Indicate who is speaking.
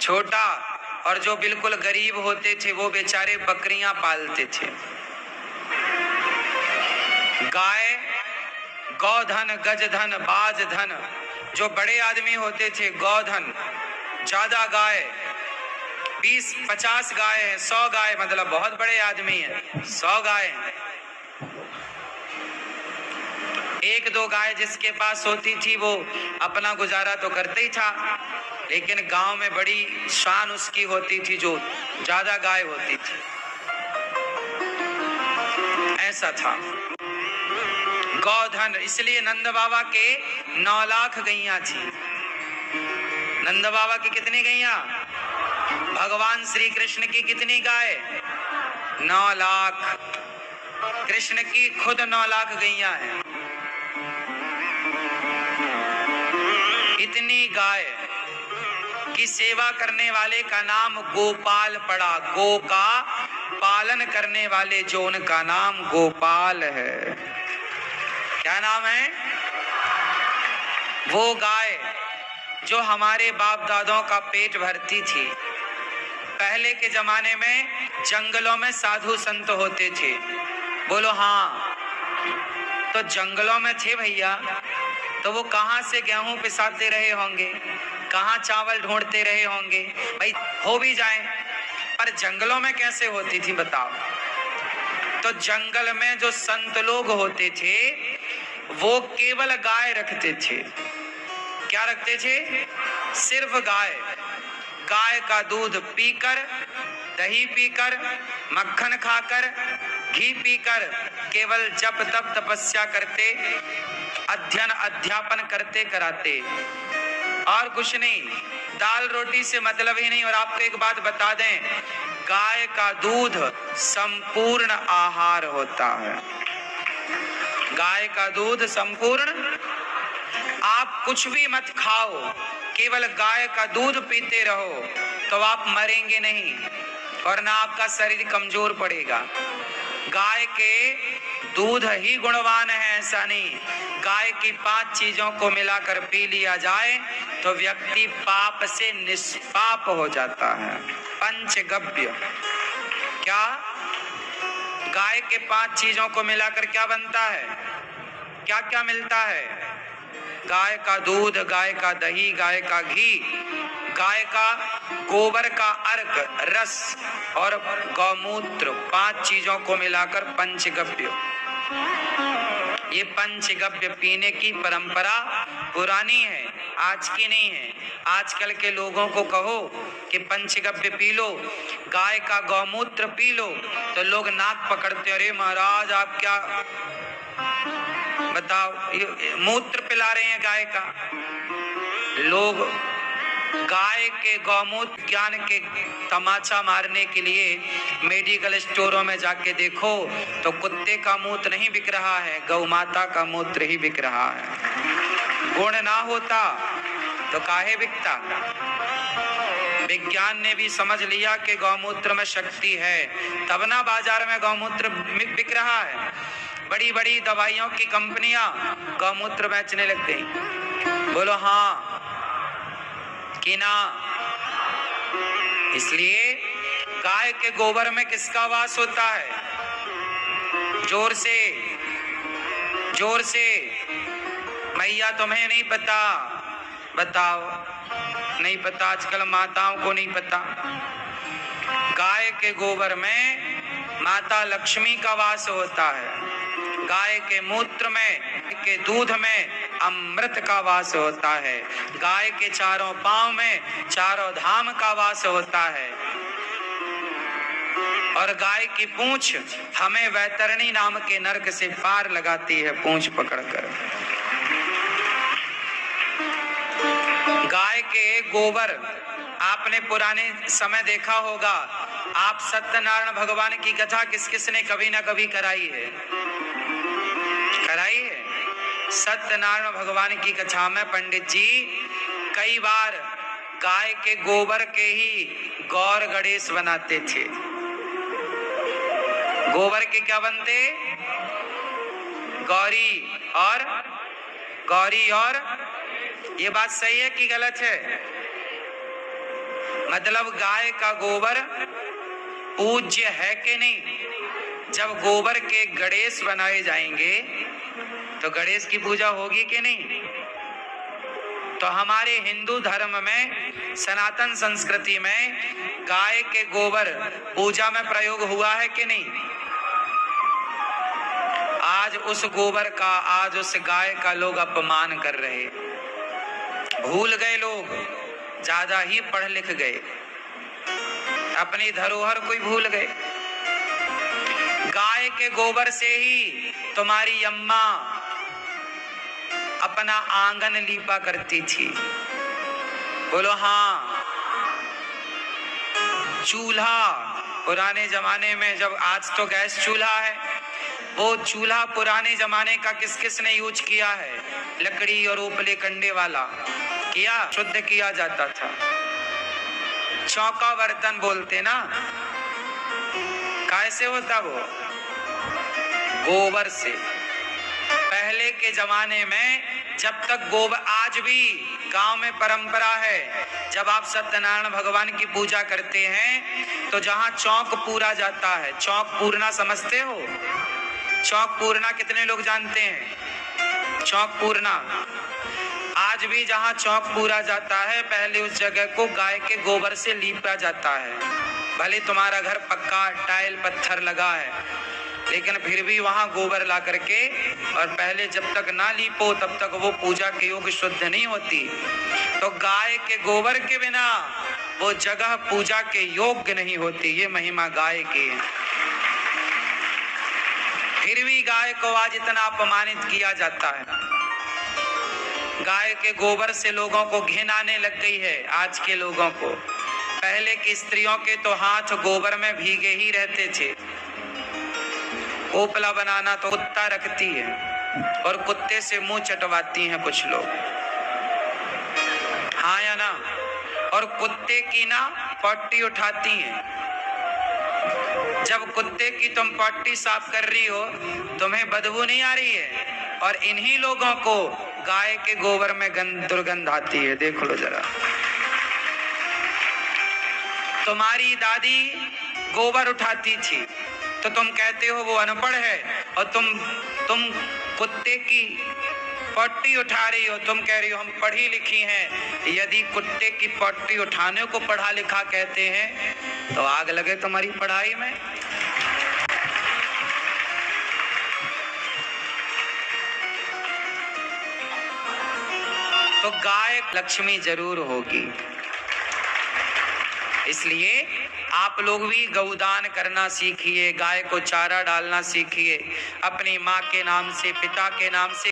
Speaker 1: छोटा, और जो बिल्कुल गरीब होते थे वो बेचारे बकरियां पालते थे। गाय, गौधन, गजधन, बाजधन, जो बड़े आदमी होते थे गौधन, ज्यादा गाय, 20-50 गाय है, 100 गाय, मतलब बहुत बड़े आदमी है, 100 गाय। एक दो गाय जिसके पास होती थी वो अपना गुजारा तो करते ही था, लेकिन गांव में बड़ी शान उसकी होती थी जो ज्यादा गाय होती थी, ऐसा था। गौधन, इसलिए नंद बाबा के 9 लाख गैया थी। नंद बाबा की कितनी गैया? भगवान श्री कृष्ण की कितनी गाय? 9 लाख। कृष्ण की खुद 9 लाख गैया है। इतनी गाय की सेवा करने वाले का नाम गोपाल पड़ा। गो का पालन करने वाले जो, उनका नाम गोपाल है। क्या नाम है? वो गाय जो हमारे बाप दादों का पेट भरती थी। पहले के जमाने में जंगलों में साधु संत होते थे। बोलो हाँ। तो जंगलों में थे भैया, तो वो कहाँ से गेहूं पिसाते रहे होंगे, कहाँ चावल ढूंढते रहे होंगे। भाई हो भी जाए, पर जंगलों में कैसे होती थी बताओ? तो जंगल में जो संत लोग होते थे वो केवल गाय रखते थे। क्या रखते थे? सिर्फ गाय। गाय का दूध पीकर, दही पीकर, मक्खन खाकर, घी पीकर केवल जप तप तपस्या करते, अध्ययन अध्यापन करते कराते, और कुछ नहीं। दाल रोटी से मतलब ही नहीं। और आपको एक बात बता दें, गाय का दूध संपूर्ण आहार होता है। गाय का दूध संपूर्ण, आप कुछ भी मत खाओ, केवल गाय का दूध पीते रहो तो आप मरेंगे नहीं और ना आपका शरीर कमजोर पड़ेगा। गाय के दूध ही गुणवान है, ऐसा नहीं। गाय की 5 चीजों को मिलाकर पी लिया जाए तो व्यक्ति पाप से निष्पाप हो जाता है। पंचगव्य। क्या? गाय के 5 चीजों को मिलाकर क्या बनता है? क्या क्या मिलता है? गाय का दूध, गाय का दही, गाय का घी, गाय का गोबर का अर्क रस और गौमूत्र, 5 चीजों को मिलाकर पंचगव्य। ये पंचगव्य पीने की परंपरा पुरानी है, आज की नहीं है। आजकल के लोगों को कहो कि पंचगव्य पी लो, गाय का गौमूत्र पी लो, तो लोग नाक पकड़ते, अरे महाराज आप क्या बताओ, मूत्र पिला रहे हैं गाय का। लोग गाय के गौमूत्र ज्ञान के तमाचा मारने के लिए मेडिकल स्टोरों में जाके देखो तो कुत्ते का मूत्र नहीं बिक रहा है, गौ माता का मूत्र ही बिक रहा है। गुण ना होता तो काहे बिकता? विज्ञान ने भी समझ लिया कि गौमूत्र में शक्ति है, तब ना बाजार में गौमूत्र बिक रहा है। बड़ी बड़ी दवाइयों की कंपनियां गौमूत्र बेचने लग गई। बोलो हाँ कि ना? इसलिए गाय के गोबर में किसका वास होता है? जोर से, जोर से। मैया तुम्हें नहीं पता? बताओ। नहीं पता, आजकल माताओं को नहीं पता। गाय के गोबर में माता लक्ष्मी का वास होता है। गाय के मूत्र में, के दूध में अमृत का वास होता है। गाय के चारों पांव में चारों धाम का वास होता है। और गाय की पूंछ हमें वैतरणी नाम के नरक से पार लगाती है, पूंछ पकड़कर। गाय के गोबर, आपने पुराने समय देखा होगा, आप सत्यनारायण भगवान की कथा किस किस ने कभी ना कभी कराई है? कराई है। सत्यनारायण भगवान की कथा में पंडित जी कई बार गाय के गोबर के ही गौर गणेश बनाते थे। गोबर के क्या बनते? गौरी और ये बात सही है कि गलत है? मतलब गाय का गोबर पूज्य है कि नहीं? जब गोबर के गणेश बनाए जाएंगे तो गणेश की पूजा होगी कि नहीं? तो हमारे हिंदू धर्म में, सनातन संस्कृति में गाय के गोबर पूजा में प्रयोग हुआ है कि नहीं? आज उस गोबर का, आज उस गाय का लोग अपमान कर रहे, भूल गए लोग, ज्यादा ही पढ़ लिख गए, अपनी धरोहर को ही भूल गए। गाय के गोबर से ही तुम्हारी अम्मा अपना आंगन लीपा करती थी। बोलो हाँ। चूल्हा पुराने जमाने में, जब आज तो गैस चूल्हा है, वो चूल्हा पुराने जमाने का किस किस ने यूज किया है? लकड़ी और उपले कंडे वाला किया, शुद्ध किया जाता था। चौका बर्तन बोलते ना, कैसे होता वो? गोबर से। पहले के जमाने में जब तक गोबर, आज भी गांव में परंपरा है, जब आप सत्यनारायण भगवान की पूजा करते हैं तो जहां चौक पूरा जाता है, चौक पूरना समझते हो? चौक पूरना कितने लोग जानते हैं? चौक पूरना, आज भी जहां चौक पूरा जाता है, पहले उस जगह को गाय के गोबर से लीपा जाता है। भले तुम्हारा घर पक्का टाइल पत्थर लगा है, लेकिन फिर भी वहां गोबर ला करके, और पहले जब तक ना लीपो तब तक वो पूजा के योग्य शुद्ध नहीं होती। तो गाय के गोबर के बिना वो जगह पूजा के योग्य नहीं होती। ये महिमा गाय की है। फिर भी गाय को आज इतना अपमानित किया जाता है। गाय के गोबर से लोगों को घिन आने लग गई है, आज के लोगों को। पहले की स्त्रियों के तो हाथ गोबर में भीगे ही रहते थे। ओपला बनाना तो कुत्ता रखती है और कुत्ते से मुंह चटवाती हैं कुछ लोग, हाँ या ना? और कुत्ते की ना पट्टी उठाती हैं। जब कुत्ते की तुम पट्टी साफ कर रही हो, तुम्हें बदबू नहीं आ रही है, और इन्हीं लोगों को गाय के गोबर में दुर्गंध आती है। देख लो जरा, तुम्हारी दादी गोबर उठाती थी तो तुम कहते हो वो अनपढ़ है, और तुम कुत्ते की पट्टी उठा रही हो, तुम कह रही हो हम पढ़ी लिखी हैं। यदि कुत्ते की पट्टी उठाने को पढ़ा लिखा कहते हैं तो आग लगे तुम्हारी पढ़ाई में। तो गाय लक्ष्मी जरूर होगी, इसलिए आप लोग भी गौदान करना सीखिए, गाय को चारा डालना सीखिए, अपनी माँ के नाम से, पिता के नाम से।